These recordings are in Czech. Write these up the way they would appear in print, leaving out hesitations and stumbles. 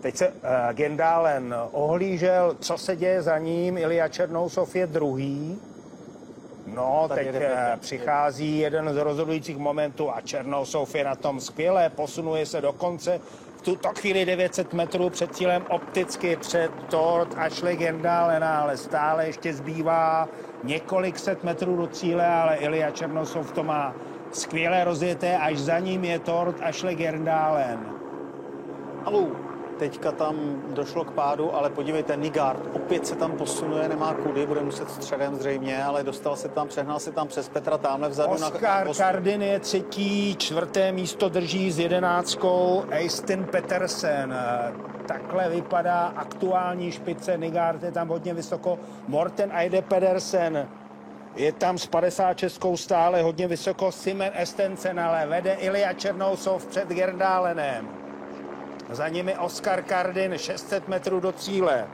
Teď se Gendalen ohlížel, co se děje za ním. Ilja Černousov je druhý. No, teď přichází jeden z rozhodujících momentů a Černousov je na tom skvěle, posunuje se do konce. V tuto chvíli 900 metrů před cílem opticky před Tord Ashley Gendalena, ale stále ještě zbývá několik set metrů do cíle, ale Ilja Černousov to má skvěle rozjeté, až za ním je Tord Ashley Gendalen. Alou, teďka tam došlo k pádu, ale podívejte, Nygaard opět se tam posunuje, nemá kudy, bude muset středem zřejmě, ale dostal se tam, přehnal se tam přes Petra, tamhle vzadu. Oskar Kardin je třetí, čtvrté místo drží s 11. Øystein Petersen. Takhle vypadá aktuální špice. Nygaard je tam hodně vysoko. Morten Eide Pedersen je tam s 56 stále hodně vysoko. Simen Estensen, ale vede Ilja Černousov před Gendalenem. Za nimi Oskar Kardin, 600 metrů do cíle.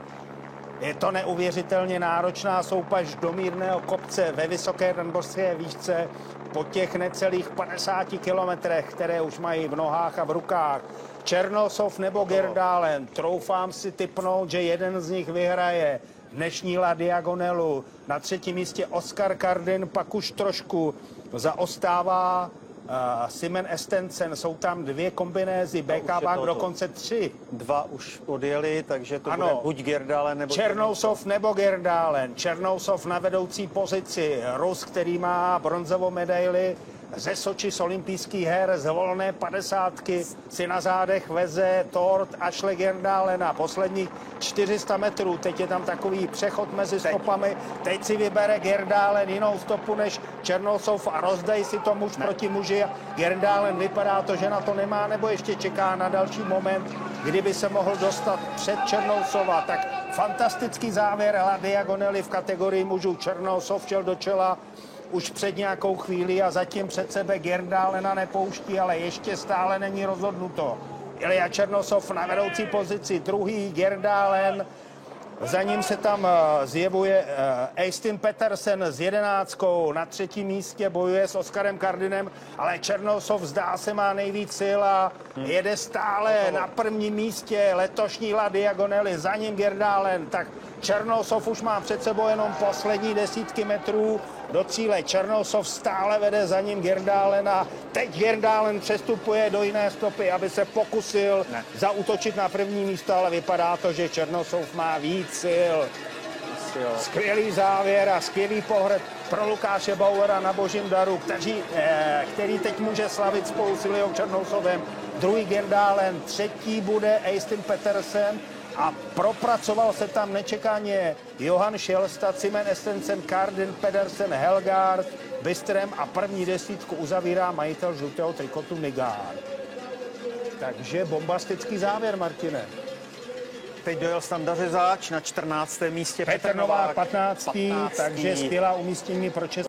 Je to neuvěřitelně náročná soupaž do mírného kopce ve vysoké nadmořské výšce po těch necelých 50 kilometrech, které už mají v nohách a v rukách. Černousov nebo Gendalen, troufám si tipnout, že jeden z nich vyhraje dnešní La Diagonelu. Na třetím místě Oskar Kardin, pak už trošku zaostává Simen Estensen, jsou tam dvě kombinézy, BK Bank dokonce 3. Dva už odjeli, takže to bude buď Gendalen nebo Černousov nebo Gendalen. Černousov na vedoucí pozici, Rus, který má bronzovou medaili ze Soči z olympijských her, z volné 50 si na zádech veze Tord Ashley Gendalena. Posledních 400 metrů, teď je tam takový přechod mezi stopami, teď si vybere Gendalen jinou stopu než Černousov a rozdají si to muž proti muži. Gendalen vypadá to, že na to nemá, nebo ještě čeká na další moment, kdyby se mohl dostat před Černousova. Tak fantastický závěr La Diagonely v kategorii mužů. Černousov šel do čela už před nějakou chvíli a zatím před sebe Gendalena nepouští, ale ještě stále není rozhodnuto. Ilja Černousov na vedoucí pozici, druhý Gendalen, za ním se tam zjevuje Øystein Petersen s 11. Na třetím místě bojuje s Oskarem Kardinem, ale Černousov zdá se má nejvíc sil a jede stále na prvním místě letošní La Diagonely, za ním Gendalen. Tak Černousov už má před sebou jenom poslední desítky metrů do cíle. Černousov stále vede za ním Gendalen a teď Gendalen přestupuje do jiné stopy, aby se pokusil zaútočit na první místo, ale vypadá to, že Černousov má víc sil. Skvělý závěr a skvělý pohled pro Lukáše Bauera na Božím daru, který teď může slavit spolu s Iljou Černousovem. Druhý Gendalen, třetí bude Øystein Petersen a propracoval se tam nečekaně Johan Schjelstad, Simen Estensen, Kardin, Pedersen, Helgaard, Bystrem a první desítku uzavírá majitel žlutého trikotu Nygaard. Takže bombastický závěr, Martine. Teď dojel Standa Řezáč na 14. místě. Petr Novák 15. Takže skvělá umístění pro Českou.